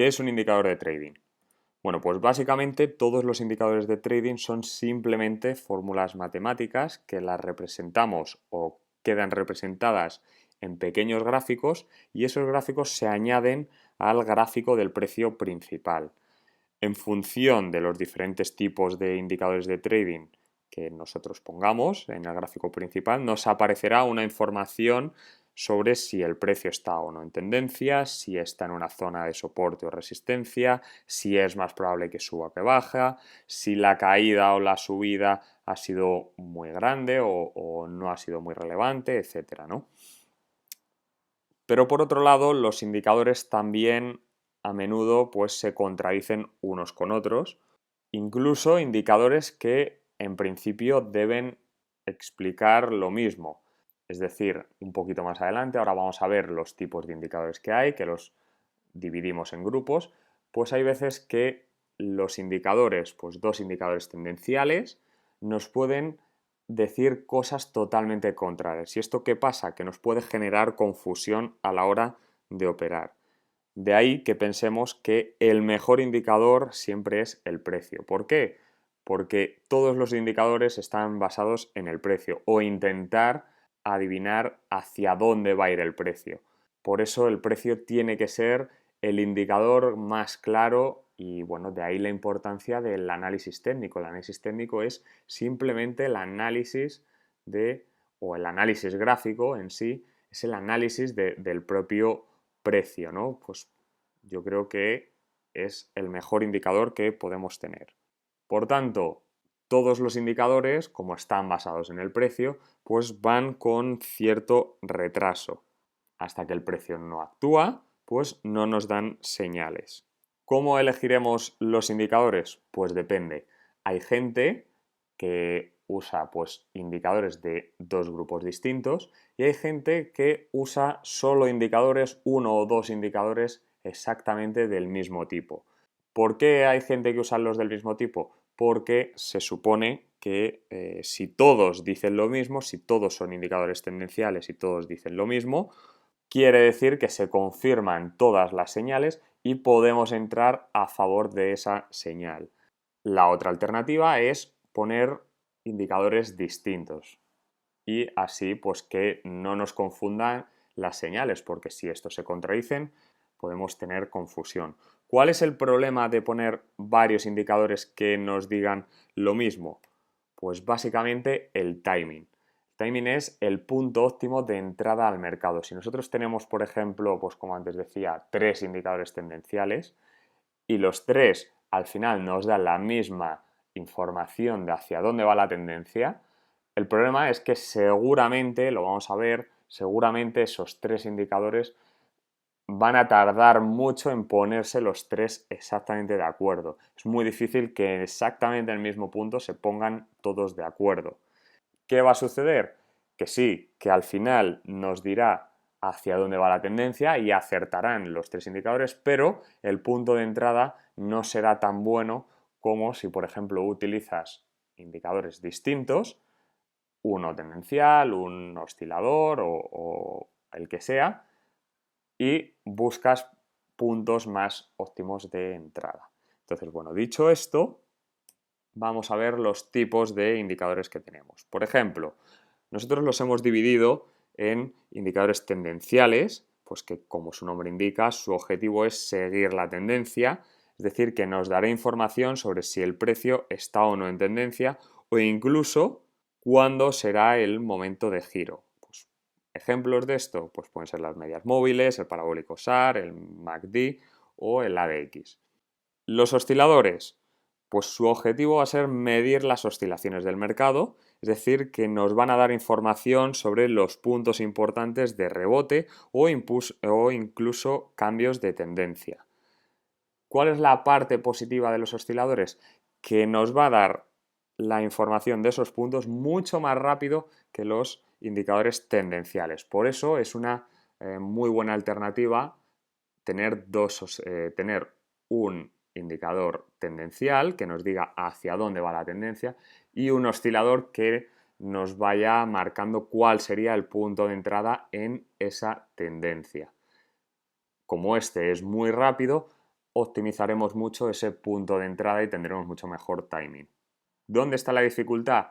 ¿Qué es un indicador de trading? Bueno, pues básicamente todos los indicadores de trading son simplemente fórmulas matemáticas que las representamos o quedan representadas en pequeños gráficos y esos gráficos se añaden al gráfico del precio principal. En función de los diferentes tipos de indicadores de trading que nosotros pongamos en el gráfico principal, nos aparecerá una información sobre si el precio está o no en tendencia, si está en una zona de soporte o resistencia, si es más probable que suba o que baja, si la caída o la subida ha sido muy grande o no ha sido muy relevante, etcétera, ¿no? Pero por otro lado, los indicadores también a menudo pues, se contradicen unos con otros, incluso indicadores que en principio deben explicar lo mismo. Es decir, un poquito más adelante, ahora vamos a ver los tipos de indicadores que hay, que los dividimos en grupos, pues hay veces que los indicadores, pues dos indicadores tendenciales, nos pueden decir cosas totalmente contrarias. ¿Y esto qué pasa? Que nos puede generar confusión a la hora de operar. De ahí que pensemos que el mejor indicador siempre es el precio. ¿Por qué? Porque todos los indicadores están basados en el precio o intentar adivinar hacia dónde va a ir el precio. Por eso el precio tiene que ser el indicador más claro y bueno, de ahí la importancia del análisis técnico. El análisis técnico es simplemente el análisis o el análisis gráfico en sí, es el análisis del propio precio, ¿no? Pues yo creo que es el mejor indicador que podemos tener. Por tanto, todos los indicadores, como están basados en el precio, pues van con cierto retraso. Hasta que el precio no actúa, pues no nos dan señales. ¿Cómo elegiremos los indicadores? Pues depende. Hay gente que usa pues, indicadores de dos grupos distintos y hay gente que usa solo indicadores, uno o dos indicadores exactamente del mismo tipo. ¿Por qué hay gente que usa los del mismo tipo? Porque se supone que si todos dicen lo mismo, si todos son indicadores tendenciales y todos dicen lo mismo, quiere decir que se confirman todas las señales y podemos entrar a favor de esa señal. La otra alternativa es poner indicadores distintos y así pues que no nos confundan las señales, porque si estos se contradicen podemos tener confusión. ¿Cuál es el problema de poner varios indicadores que nos digan lo mismo? Pues básicamente el timing. El timing es el punto óptimo de entrada al mercado. Si nosotros tenemos, por ejemplo, pues como antes decía, tres indicadores tendenciales y los tres al final nos dan la misma información de hacia dónde va la tendencia, el problema es que seguramente, lo vamos a ver, seguramente esos tres indicadores van a tardar mucho en ponerse los tres exactamente de acuerdo. Es muy difícil que exactamente en el mismo punto se pongan todos de acuerdo. ¿Qué va a suceder? Que sí, que al final nos dirá hacia dónde va la tendencia y acertarán los tres indicadores, pero el punto de entrada no será tan bueno como si, por ejemplo, utilizas indicadores distintos, uno tendencial, un oscilador o el que sea, y buscas puntos más óptimos de entrada. Entonces, bueno, dicho esto, vamos a ver los tipos de indicadores que tenemos. Por ejemplo, nosotros los hemos dividido en indicadores tendenciales, pues que como su nombre indica, su objetivo es seguir la tendencia, es decir, que nos dará información sobre si el precio está o no en tendencia o incluso cuándo será el momento de giro. Pues, ejemplos de esto pues pueden ser las medias móviles, el parabólico SAR, el MACD o el ADX. Los osciladores, pues su objetivo va a ser medir las oscilaciones del mercado, es decir, que nos van a dar información sobre los puntos importantes de rebote o incluso cambios de tendencia. ¿Cuál es la parte positiva de los osciladores? Que nos va a dar la información de esos puntos mucho más rápido que los indicadores tendenciales. Por eso es una muy buena alternativa tener un indicador tendencial que nos diga hacia dónde va la tendencia y un oscilador que nos vaya marcando cuál sería el punto de entrada en esa tendencia. Como este es muy rápido, optimizaremos mucho ese punto de entrada y tendremos mucho mejor timing. ¿Dónde está la dificultad?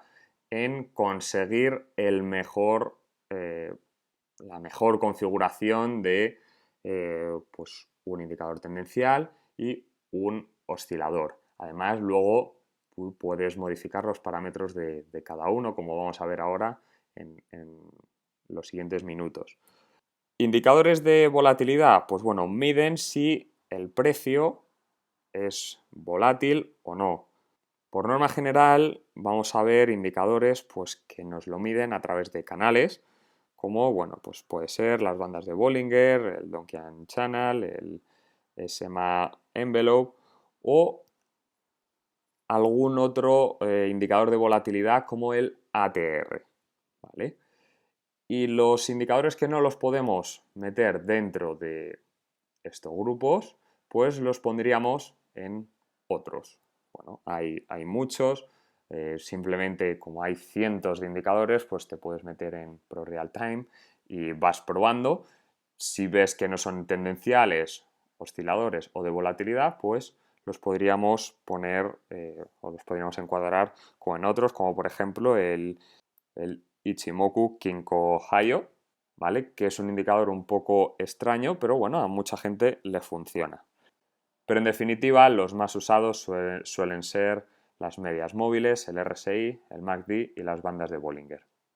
En conseguir la mejor configuración de pues un indicador tendencial y un oscilador. Además, luego tú puedes modificar los parámetros de cada uno, como vamos a ver ahora en los siguientes minutos. Indicadores de volatilidad, pues bueno, miden si el precio es volátil o no. Por norma general, vamos a ver indicadores pues, que nos lo miden a través de canales, como bueno, pues puede ser las bandas de Bollinger, el Donchian Channel, el SMA Envelope o algún otro indicador de volatilidad como el ATR. ¿Vale? Y los indicadores que no los podemos meter dentro de estos grupos, pues los pondríamos en otros. Bueno, hay muchos, simplemente como hay cientos de indicadores, pues te puedes meter en Pro Real Time y vas probando. Si ves que no son tendenciales, osciladores o de volatilidad, pues los podríamos poner o los podríamos encuadrar con otros, como por ejemplo el Ichimoku Kinko Hayo, ¿vale? Que es un indicador un poco extraño, pero bueno, a mucha gente le funciona. Pero en definitiva, los más usados suelen ser las medias móviles, el RSI, el MACD y las bandas de Bollinger.